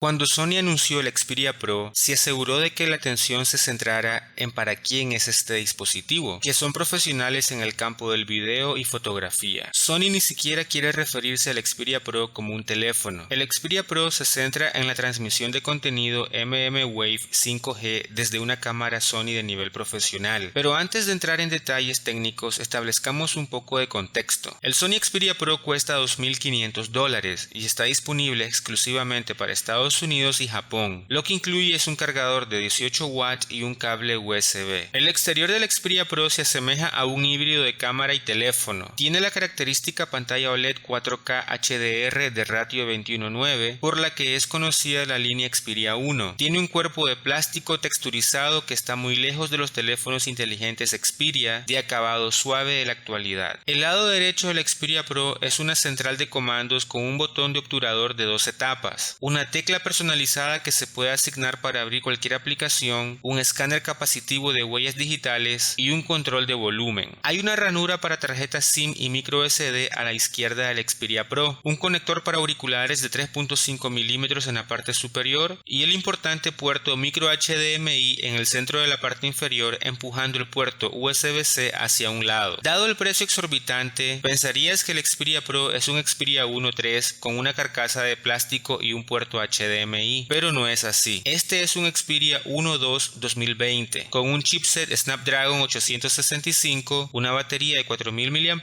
Cuando Sony anunció el Xperia Pro, se aseguró de que la atención se centrara en para quién es este dispositivo, que son profesionales en el campo del video y fotografía. Sony ni siquiera quiere referirse al Xperia Pro como un teléfono. El Xperia Pro se centra en la transmisión de contenido mmWave 5G desde una cámara Sony de nivel profesional. Pero antes de entrar en detalles técnicos, establezcamos un poco de contexto. El Sony Xperia Pro cuesta $2.500 y está disponible exclusivamente para Estados Unidos y Japón. Lo que incluye es un cargador de 18 watts y un cable USB. El exterior del Xperia Pro se asemeja a un híbrido de cámara y teléfono. Tiene la característica pantalla OLED 4K HDR de ratio 21:9, por la que es conocida la línea Xperia 1. Tiene un cuerpo de plástico texturizado que está muy lejos de los teléfonos inteligentes Xperia de acabado suave de la actualidad. El lado derecho del Xperia Pro es una central de comandos con un botón de obturador de 2 etapas, una tecla personalizada que se puede asignar para abrir cualquier aplicación, un escáner capacitivo de huellas digitales y un control de volumen. Hay una ranura para tarjetas SIM y micro SD a la izquierda del Xperia Pro, un conector para auriculares de 3.5 mm en la parte superior y el importante puerto micro HDMI en el centro de la parte inferior, empujando el puerto USB-C hacia un lado. Dado el precio exorbitante, pensarías que el Xperia Pro es un Xperia 1.3 con una carcasa de plástico y un puerto HDMI, pero no es así. Este es un Xperia 1.2 2020 con un chipset Snapdragon 865, una batería de 4000 mAh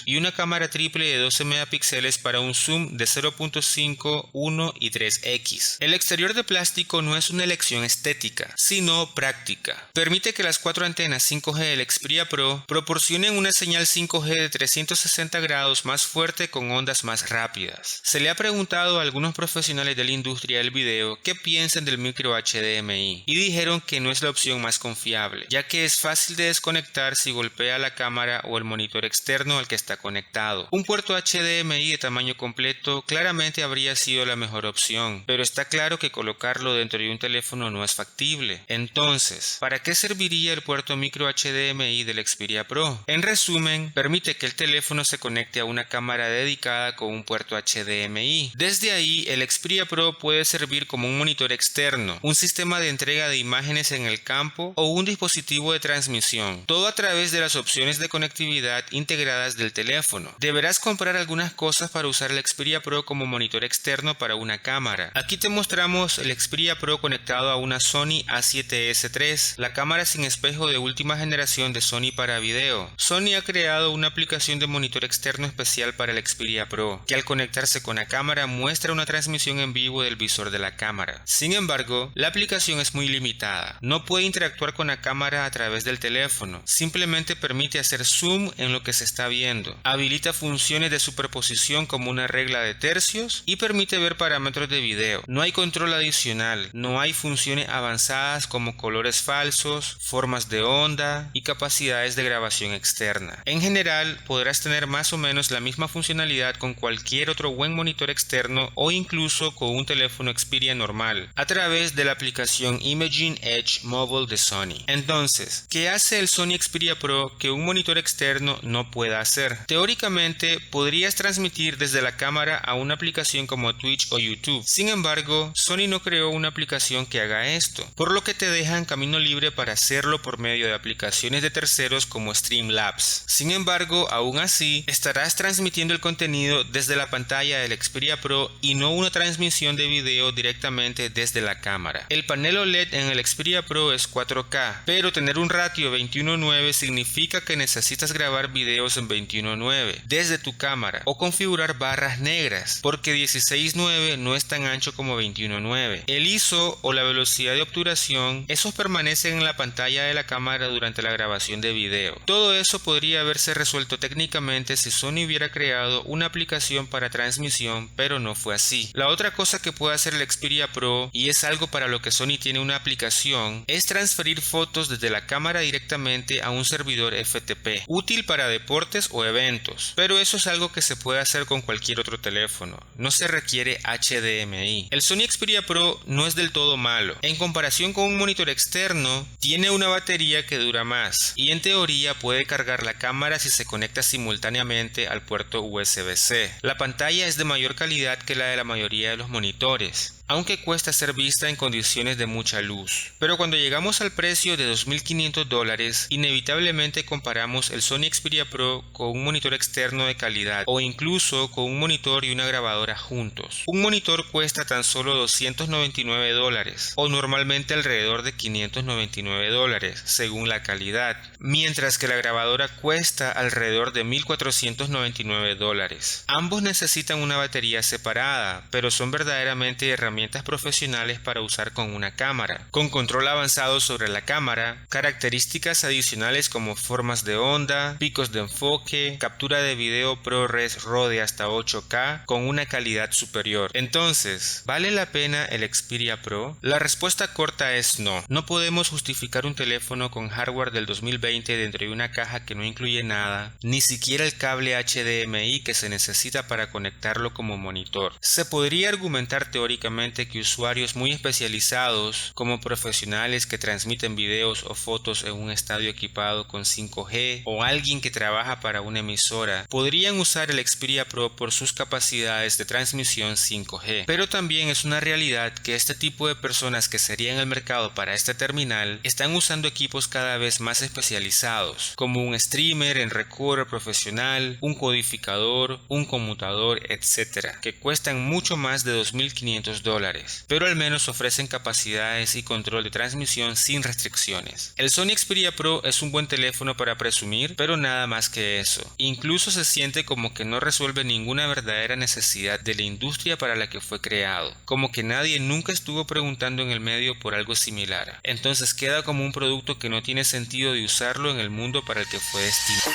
y una cámara triple de 12 megapíxeles para un zoom de 0.5, 1 y 3x. El exterior de plástico no es una elección estética, sino práctica. Permite que las 4 antenas 5G del Xperia Pro proporcionen una señal 5G de 360 grados más fuerte con ondas más rápidas. Se le ha preguntado a algunos profesionales de la industria del video qué piensan del micro HDMI y dijeron que no es la opción más confiable, ya que es fácil de desconectar si golpea la cámara o el monitor externo al que está conectado. Un puerto HDMI de tamaño completo claramente habría sido la mejor opción, pero está claro que colocarlo dentro de un teléfono no es factible. Entonces, ¿para qué serviría el puerto micro HDMI del Xperia Pro? En resumen, permite que el teléfono se conecte a una cámara dedicada con un puerto HDMI. Desde ahí, el Xperia Pro puede servir como un monitor externo, un sistema de entrega de imágenes en el campo o un dispositivo de transmisión, todo a través de las opciones de conectividad integradas del teléfono. Deberás comprar algunas cosas para usar el Xperia Pro como monitor externo para una cámara. Aquí te mostramos el Xperia Pro conectado a una Sony A7S III, la cámara sin espejo de última generación de Sony para video. Sony ha creado una aplicación de monitor externo especial para el Xperia Pro, que al conectarse con la cámara muestra una transmisión en vivo del visor de la cámara. Sin embargo, la aplicación es muy limitada. No puede interactuar con la cámara a través del teléfono. Simplemente permite hacer zoom en lo que se está viendo. Habilita funciones de superposición como una regla de tercios y permite ver parámetros de video. No hay control adicional. No hay funciones avanzadas como colores falsos, formas de onda y capacidades de grabación externa. En general, podrás tener más o menos la misma funcionalidad con cualquier otro buen monitor externo o incluso con un teléfono Xperia normal a través de la aplicación Imaging Edge Mobile de Sony. Entonces, ¿qué hace el Sony Xperia Pro que un monitor externo no pueda hacer? Teóricamente, podrías transmitir desde la cámara a una aplicación como Twitch o YouTube. Sin embargo, Sony no creó una aplicación que haga esto, por lo que te dejan camino libre para hacerlo por medio de aplicaciones de terceros como Streamlabs. Sin embargo, aún así, estarás transmitiendo el contenido desde la pantalla del Xperia Pro y no una transmisión de video directamente desde la cámara. El panel OLED en el Xperia Pro es 4K, pero tener un ratio 21:9 significa que necesitas grabar videos en 21:9 desde tu cámara o configurar barras negras, porque 16:9 no es tan ancho como 21:9. El ISO o la velocidad de obturación, esos permanecen en la pantalla de la cámara durante la grabación de video. Todo eso podría haberse resuelto técnicamente si Sony hubiera creado una aplicación para transmisión, pero no fue así. La otra cosa que puede hacer el Xperia Pro, y es algo para lo que Sony tiene una aplicación, es transferir fotos desde la cámara directamente a un servidor FTP, útil para deportes o eventos, pero eso es algo que se puede hacer con cualquier otro teléfono. No se requiere HDMI. El Sony Xperia Pro no es del todo malo. En comparación con un monitor externo, tiene una batería que dura más y en teoría puede cargar la cámara si se conecta simultáneamente al puerto USB-C. La pantalla es de mayor calidad que la de la mayoría de los monitores. aunque cuesta ser vista en condiciones de mucha luz. Pero cuando llegamos al precio de $2.500, inevitablemente comparamos el Sony Xperia Pro con un monitor externo de calidad o incluso con un monitor y una grabadora juntos. Un monitor cuesta tan solo $299 o normalmente alrededor de $599 según la calidad, mientras que la grabadora cuesta alrededor de $1.499. Ambos necesitan una batería separada, pero son verdaderamente herramientas profesionales para usar con una cámara, con control avanzado sobre la cámara, características adicionales como formas de onda, picos de enfoque, captura de video ProRes RAW de hasta 8K con una calidad superior. Entonces, ¿vale la pena el Xperia Pro? La respuesta corta es no. No podemos justificar un teléfono con hardware del 2020 dentro de una caja que no incluye nada, ni siquiera el cable HDMI que se necesita para conectarlo como monitor. Se podría argumentar teóricamente que usuarios muy especializados, como profesionales que transmiten videos o fotos en un estadio equipado con 5G o alguien que trabaja para una emisora, podrían usar el Xperia Pro por sus capacidades de transmisión 5G. Pero también es una realidad que este tipo de personas que serían el mercado para este terminal están usando equipos cada vez más especializados, como un streamer en recorder profesional, un codificador, un conmutador, etc., que cuestan mucho más de $2.500, pero al menos ofrecen capacidades y control de transmisión sin restricciones. El Sony Xperia Pro es un buen teléfono para presumir, pero nada más que eso. Incluso se siente como que no resuelve ninguna verdadera necesidad de la industria para la que fue creado, como que nadie nunca estuvo preguntando en el medio por algo similar. Entonces queda como un producto que no tiene sentido de usarlo en el mundo para el que fue destinado.